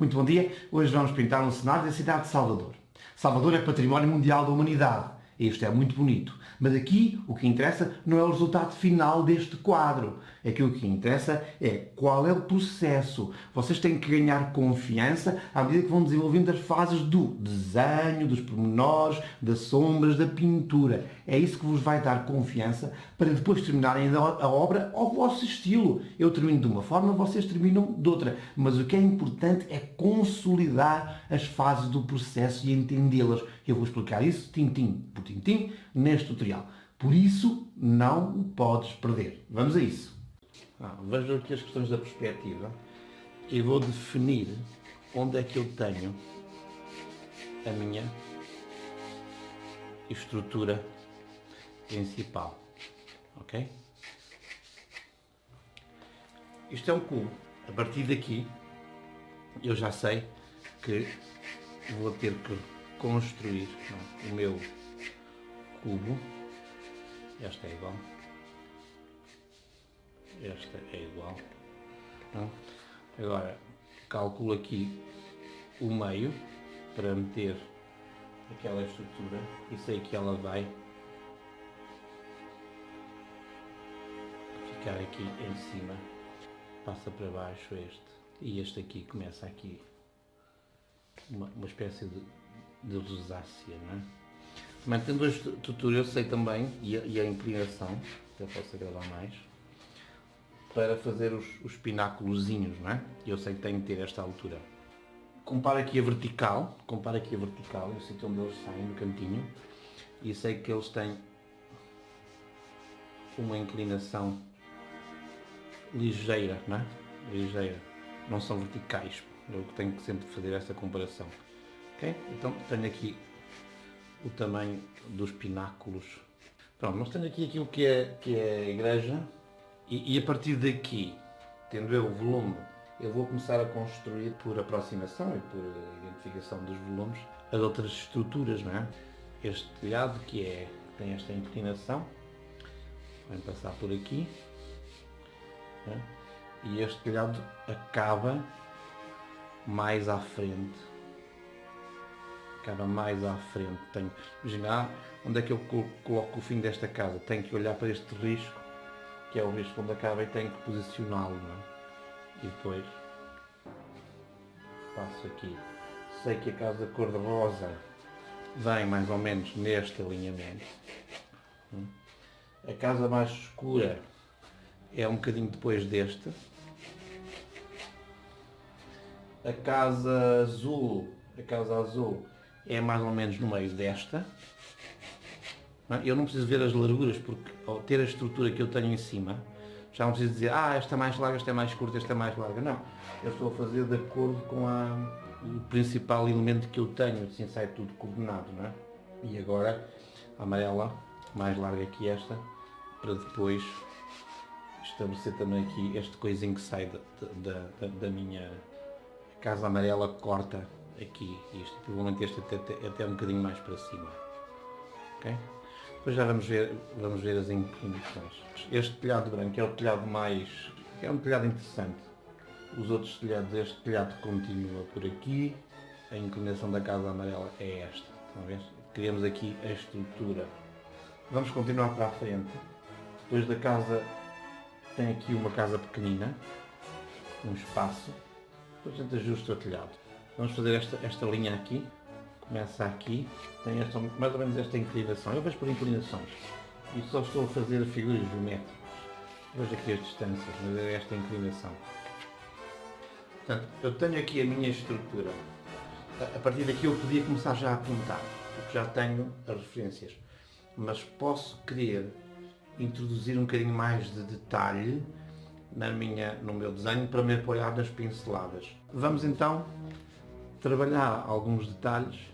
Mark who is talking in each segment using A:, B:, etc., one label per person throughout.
A: Muito bom dia. Hoje vamos pintar um cenário da cidade de Salvador. Salvador é património mundial da humanidade. Isto é muito bonito. Mas aqui o que interessa não é o resultado final deste quadro. Aqui o que interessa é qual é o processo. Vocês têm que ganhar confiança à medida que vão desenvolvendo as fases do desenho, dos pormenores, das sombras, da pintura. É isso que vos vai dar confiança para depois terminarem a obra ao vosso estilo. Eu termino de uma forma, vocês terminam de outra. Mas o que é importante é consolidar as fases do processo e entendê-las. Eu vou explicar isso tintim por tintim neste tutorial. Por isso, não o podes perder. Vamos a isso. Vejam aqui as questões da perspectiva e vou definir onde é que eu tenho a minha estrutura principal. Ok? Isto é um cubo. A partir daqui, eu já sei que vou ter que construir o meu cubo. Esta é igual. Esta é igual. Agora, calculo aqui o meio para meter aquela estrutura e sei que ela vai ficar aqui em cima, passa para baixo este, e este aqui começa aqui uma espécie de rosácea, não é? Mantendo a estrutura eu sei também, e a inclinação, até posso gravar mais, para fazer os pináculozinhos, não é? Eu sei que tenho que ter esta altura. Comparo aqui a vertical, o sítio onde eles saem, no cantinho, e sei que eles têm uma inclinação ligeira, não é? Ligeira. Não são verticais. Eu tenho que sempre fazer essa comparação. Ok? Então tenho aqui o tamanho dos pináculos. Pronto, mas tenho aqui aquilo que é a igreja e a partir daqui, tendo eu o volume, eu vou começar a construir por aproximação e por identificação dos volumes as outras estruturas, não é? Este telhado que tem esta inclinação, vai passar por aqui, não é? E este telhado acaba mais à frente. Tenho que imaginar onde é que eu coloco o fim desta casa. Tenho que olhar para este risco, que é o risco onde acaba, e tenho que posicioná-lo, não é? E depois faço aqui. Sei que a casa cor-de-rosa vem mais ou menos neste alinhamento. A casa mais escura é um bocadinho depois deste. A casa azul é mais ou menos no meio desta. Eu não preciso ver as larguras, porque ao ter a estrutura que eu tenho em cima, já não preciso dizer, esta é mais larga, esta é mais curta, esta é mais larga. Não, eu estou a fazer de acordo com o principal elemento que eu tenho, assim sai tudo coordenado, não é? E agora a amarela, mais larga que esta, para depois estabelecer também aqui este coisinho que sai da minha casa amarela, corta aqui isto, provavelmente este até um bocadinho mais para cima. Ok? Depois já vamos ver as inclinações. Este telhado branco é o telhado é um telhado interessante. Os outros telhados, este telhado continua por aqui, a inclinação da casa amarela é esta. Estão a ver? Criamos aqui a estrutura. Vamos continuar para a frente. Depois da casa tem aqui uma casa pequenina, um espaço. Depois a gente ajusta o telhado. Vamos fazer esta linha aqui. Começa aqui, tem mais ou menos esta inclinação. Eu vejo por inclinações e só estou a fazer figuras geométricas. Vejo aqui as distâncias, mas é esta inclinação. Portanto, eu tenho aqui a minha estrutura. A partir daqui eu podia começar já a apontar, porque já tenho as referências. Mas posso querer introduzir um bocadinho mais de detalhe no meu desenho para me apoiar nas pinceladas. Vamos então trabalhar alguns detalhes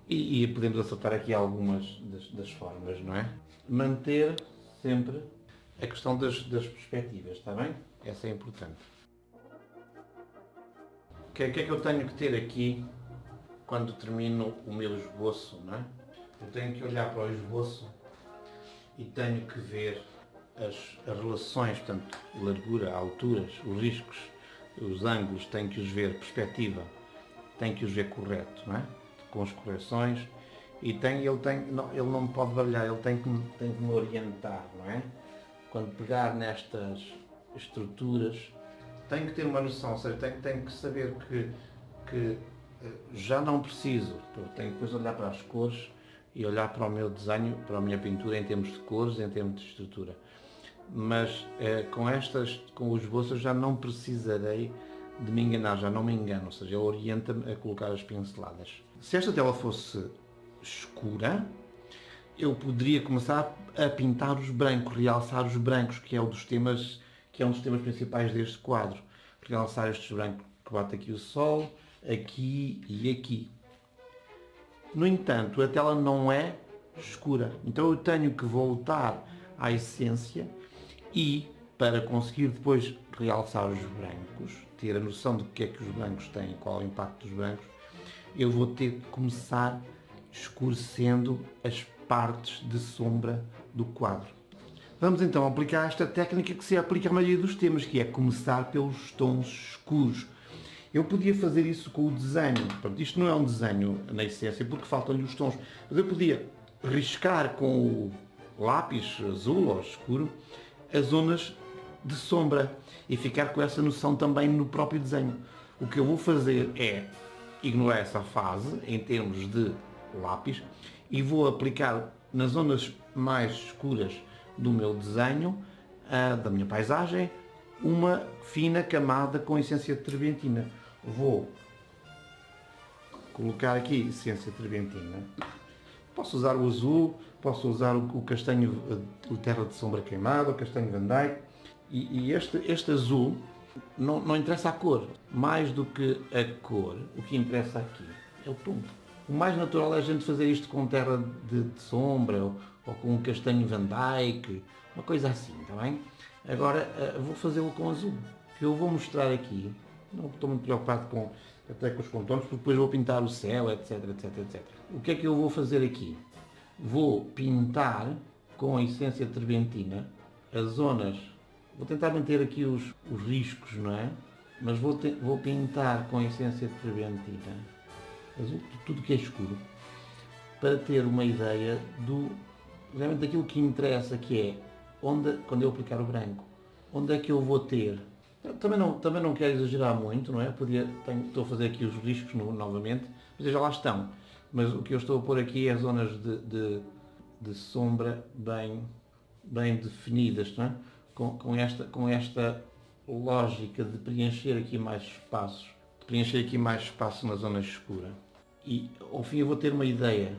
A: e podemos acertar aqui algumas das formas, não é? Manter sempre a questão das perspectivas, está bem? Essa é importante. O que é que eu tenho que ter aqui quando termino o meu esboço, não é? Eu tenho que olhar para o esboço e tenho que ver as relações, portanto, largura, alturas, os riscos, os ângulos, tenho que os ver, perspectiva. tem que os ver correto, não é? Com as correções. E ele não me pode baralhar, ele tem que me orientar, não é? Quando pegar nestas estruturas, tenho que ter uma noção, ou seja, tenho que saber que já não preciso, eu tenho que depois olhar para as cores e olhar para o meu desenho, para a minha pintura em termos de cores, em termos de estrutura. Mas com os esboços eu já não precisarei de me enganar, já não me engano, ou seja, ele orienta-me a colocar as pinceladas. Se esta tela fosse escura, eu poderia começar a pintar os brancos, realçar os brancos, que é um dos temas principais deste quadro. Realçar estes brancos que bate aqui o sol, aqui e aqui. No entanto, a tela não é escura, então eu tenho que voltar à essência e, para conseguir depois realçar os brancos, ter a noção de que é que os brancos têm, qual é o impacto dos brancos, eu vou ter que começar escurecendo as partes de sombra do quadro. Vamos então aplicar esta técnica que se aplica à maioria dos temas, que é começar pelos tons escuros. Eu podia fazer isso com o desenho. Pronto, isto não é um desenho na essência, porque faltam-lhe os tons. Mas eu podia riscar com o lápis azul ou escuro as zonas de sombra e ficar com essa noção também no próprio desenho. O que eu vou fazer é ignorar essa fase em termos de lápis e vou aplicar nas zonas mais escuras do meu desenho, da minha paisagem, uma fina camada com essência de trebentina. Vou colocar aqui essência de trebentina. Posso usar o azul, posso usar o castanho, o terra de sombra queimada, o castanho Van Dyke. E este azul não interessa a cor. Mais do que a cor, o que interessa aqui é o tom. O mais natural é a gente fazer isto com terra de sombra ou com um castanho Van Dyke, uma coisa assim, está bem? Agora vou fazê-lo com azul, que eu vou mostrar aqui. Não estou muito preocupado até com os contornos, porque depois vou pintar o céu, etc, etc, etc. O que é que eu vou fazer aqui? Vou pintar com a essência de trebentina as zonas. Vou tentar manter aqui os riscos, não é? Mas vou pintar com a essência de trebentina azul, tudo que é escuro, para ter uma ideia realmente daquilo que interessa, que é quando eu aplicar o branco, onde é que eu vou ter. Também não quero exagerar muito, não é? Estou a fazer aqui os riscos novamente, mas já lá estão. Mas o que eu estou a pôr aqui é zonas de sombra bem definidas, não é? Com esta lógica de preencher aqui mais espaços, na zona escura. E ao fim eu vou ter uma ideia.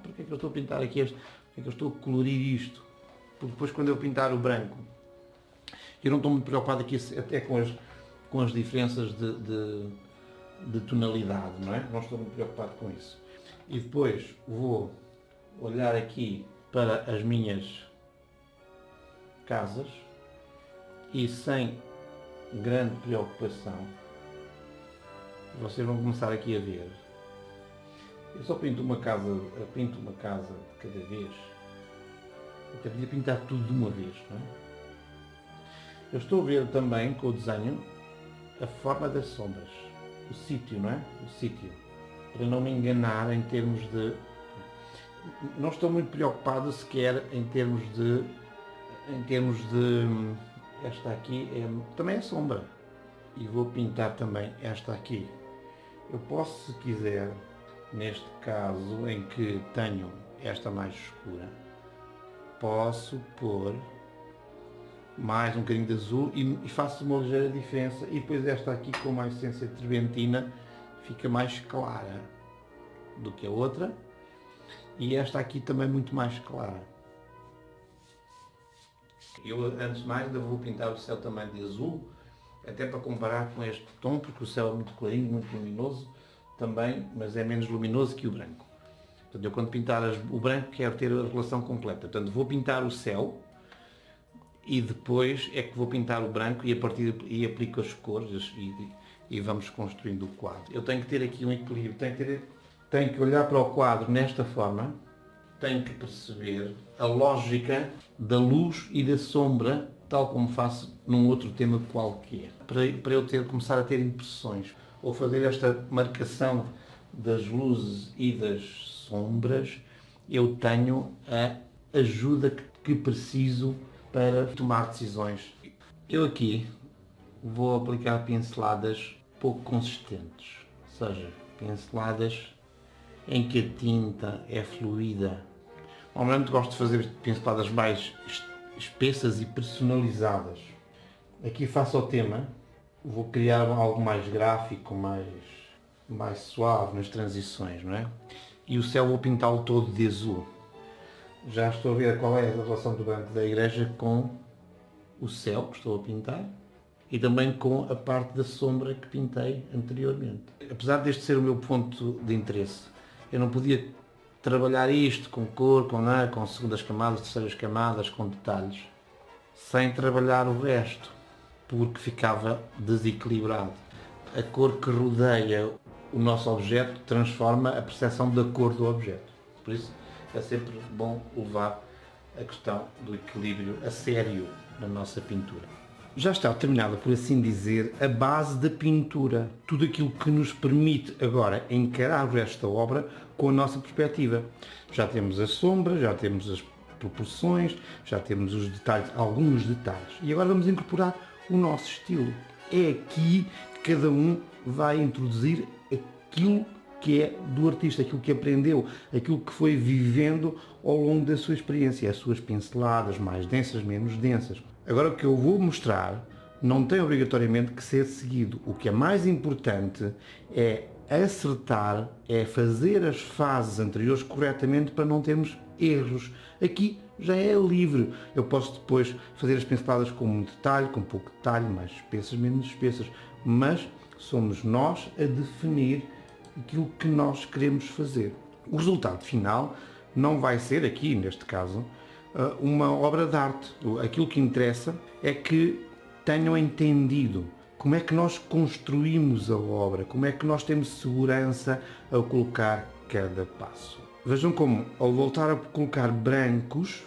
A: Porque é que eu estou a pintar aqui porque é que eu estou a colorir isto? Porque depois quando eu pintar o branco, eu não estou muito preocupado aqui até com as diferenças de tonalidade, não é? Não estou muito preocupado com isso. E depois vou olhar aqui para as minhas casas e sem grande preocupação, vocês vão começar aqui a ver. Eu só pinto uma casa de cada vez. Até podia pintar tudo de uma vez, não é? Eu estou a ver também com o desenho a forma das sombras, o sítio, não é? O sítio, para não me enganar em termos de. Não estou muito preocupado sequer em termos de. Esta aqui também é sombra. E vou pintar também esta aqui. Eu posso, se quiser, neste caso em que tenho esta mais escura, posso pôr mais um bocadinho de azul e faço uma ligeira diferença, e depois esta aqui com mais essência de trebentina fica mais clara do que a outra, e esta aqui também muito mais clara. Eu, antes de mais, ainda vou pintar o céu também de azul, até para comparar com este tom, porque o céu é muito clarinho, muito luminoso também, mas é menos luminoso que o branco. Portanto, eu quando pintar o branco quero ter a relação completa. Portanto, vou pintar o céu e depois é que vou pintar o branco e aplico as cores e vamos construindo o quadro. Eu tenho que ter aqui um equilíbrio, tenho que olhar para o quadro nesta forma, tenho que perceber a lógica da luz e da sombra, tal como faço num outro tema qualquer, para eu começar a ter impressões. ou fazer esta marcação das luzes e das sombras, eu tenho a ajuda que preciso para tomar decisões. Eu aqui vou aplicar pinceladas pouco consistentes, ou seja, pinceladas em que a tinta é fluida. Normalmente gosto de fazer pinceladas mais espessas e personalizadas. Aqui faço o tema, vou criar algo mais gráfico, mais suave nas transições, não é? E o céu vou pintá-lo todo de azul. Já estou a ver qual é a relação do branco da igreja com o céu que estou a pintar e também com a parte da sombra que pintei anteriormente. Apesar deste ser o meu ponto de interesse, eu não podia trabalhar isto com cor, com segundas camadas, terceiras camadas, com detalhes, sem trabalhar o resto, porque ficava desequilibrado. A cor que rodeia o nosso objeto transforma a percepção da cor do objeto. Por isso é sempre bom levar a questão do equilíbrio a sério na nossa pintura. Já está terminada, por assim dizer, a base da pintura. Tudo aquilo que nos permite agora encarar o resto da obra com a nossa perspectiva. Já temos a sombra, já temos as proporções, já temos os detalhes, alguns detalhes. E agora vamos incorporar o nosso estilo. É aqui que cada um vai introduzir aquilo que é do artista, aquilo que aprendeu, aquilo que foi vivendo ao longo da sua experiência, as suas pinceladas mais densas, menos densas. Agora o que eu vou mostrar não tem obrigatoriamente que ser seguido. O que é mais importante é acertar, é fazer as fases anteriores corretamente para não termos erros. Aqui já é livre. Eu posso depois fazer as pinceladas com um detalhe, com pouco detalhe, mais espessas, menos espessas, mas somos nós a definir aquilo que nós queremos fazer. O resultado final não vai ser, aqui neste caso, uma obra de arte. Aquilo que interessa é que tenham entendido como é que nós construímos a obra, como é que nós temos segurança ao colocar cada passo. Vejam como, ao voltar a colocar brancos,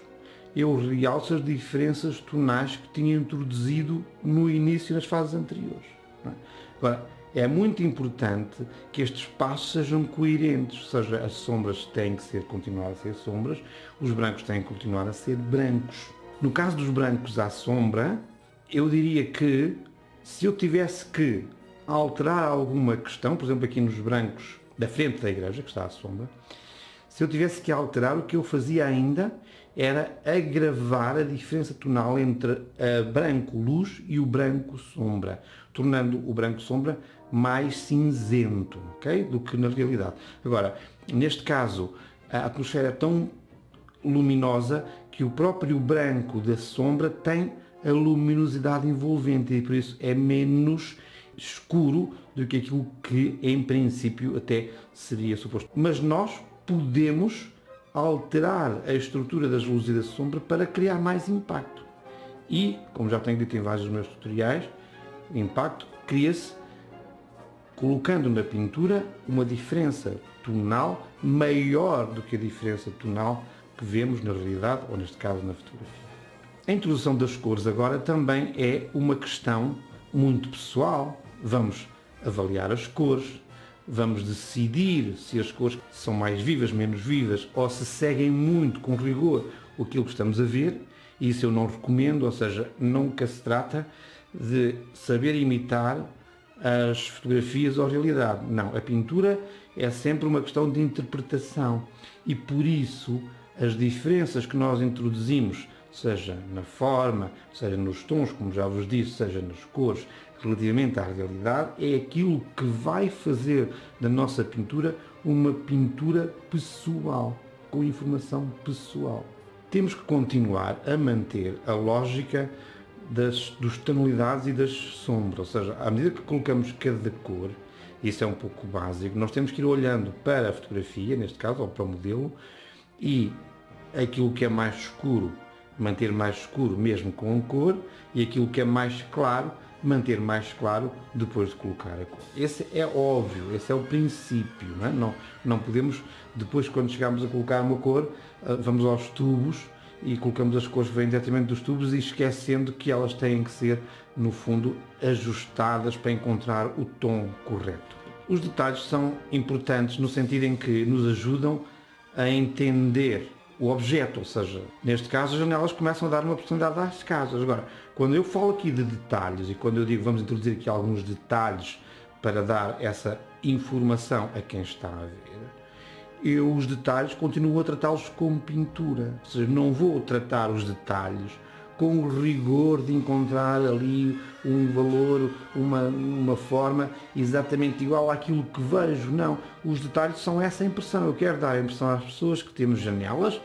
A: eu realço as diferenças tonais que tinha introduzido no início nas fases anteriores. Não é? Agora, é muito importante que estes passos sejam coerentes, ou seja, as sombras têm que continuar a ser sombras, os brancos têm que continuar a ser brancos. No caso dos brancos à sombra, eu diria que se eu tivesse que alterar alguma questão, por exemplo aqui nos brancos da frente da igreja, que está à sombra, se eu tivesse que alterar, o que eu fazia ainda era agravar a diferença tonal entre a branco luz e o branco sombra, tornando o branco sombra mais cinzento, okay? Do que na realidade. Agora, neste caso, a atmosfera é tão luminosa que o próprio branco da sombra tem a luminosidade envolvente e por isso é menos escuro do que aquilo que em princípio até seria suposto. Mas nós podemos alterar a estrutura das luzes e da sombra para criar mais impacto. E, como já tenho dito em vários dos meus tutoriais, o impacto cria-se colocando na pintura uma diferença tonal maior do que a diferença tonal que vemos na realidade, ou neste caso na fotografia. A introdução das cores agora também é uma questão muito pessoal. Vamos avaliar as cores, vamos decidir se as cores são mais vivas, menos vivas, ou se seguem muito com rigor aquilo que estamos a ver. Isso eu não recomendo, ou seja, nunca se trata de saber imitar as fotografias ou a realidade. Não, a pintura é sempre uma questão de interpretação e por isso as diferenças que nós introduzimos, seja na forma, seja nos tons, como já vos disse, seja nas cores, relativamente à realidade, é aquilo que vai fazer da nossa pintura uma pintura pessoal, com informação pessoal. Temos que continuar a manter a lógica dos tonalidades e das sombras, ou seja, à medida que colocamos cada cor, isso é um pouco básico, nós temos que ir olhando para a fotografia, neste caso, ou para o modelo, e aquilo que é mais escuro, manter mais escuro mesmo com a cor, e aquilo que é mais claro, manter mais claro depois de colocar a cor. Esse é óbvio, esse é o princípio, não podemos, depois quando chegamos a colocar uma cor, vamos aos tubos e colocamos as cores que vêm diretamente dos tubos e esquecendo que elas têm que ser, no fundo, ajustadas para encontrar o tom correto. Os detalhes são importantes no sentido em que nos ajudam a entender o objeto, ou seja, neste caso as janelas começam a dar uma personalidade às casas. Agora, quando eu falo aqui de detalhes e quando eu digo vamos introduzir aqui alguns detalhes para dar essa informação a quem está a ver, eu os detalhes continuo a tratá-los como pintura, ou seja, não vou tratar os detalhes com o rigor de encontrar ali um valor, uma forma exatamente igual àquilo que vejo. Não, os detalhes são essa impressão. Eu quero dar a impressão às pessoas que temos janelas,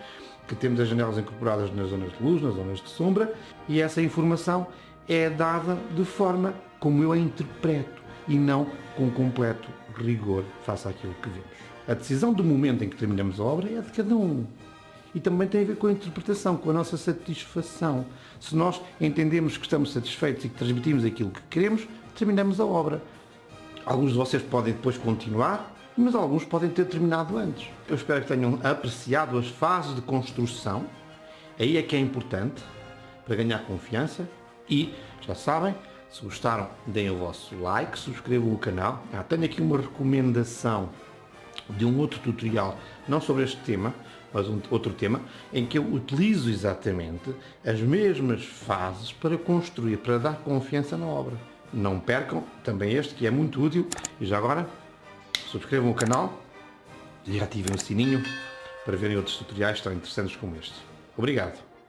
A: que temos as janelas incorporadas nas zonas de luz, nas zonas de sombra, e essa informação é dada de forma como eu a interpreto e não com completo rigor face àquilo que vemos. A decisão do momento em que terminamos a obra é de cada um. E também tem a ver com a interpretação, com a nossa satisfação. Se nós entendemos que estamos satisfeitos e que transmitimos aquilo que queremos, terminamos a obra. Alguns de vocês podem depois continuar, mas alguns podem ter terminado antes. Eu espero que tenham apreciado as fases de construção. Aí é que é importante, para ganhar confiança. E, já sabem, se gostaram, deem o vosso like, subscrevam o canal. Tenho aqui uma recomendação de um outro tutorial, não sobre este tema, mas outro tema, em que eu utilizo exatamente as mesmas fases para construir, para dar confiança na obra. Não percam também este, que é muito útil. E já agora, subscrevam o canal e ativem o sininho para verem outros tutoriais tão interessantes como este. Obrigado!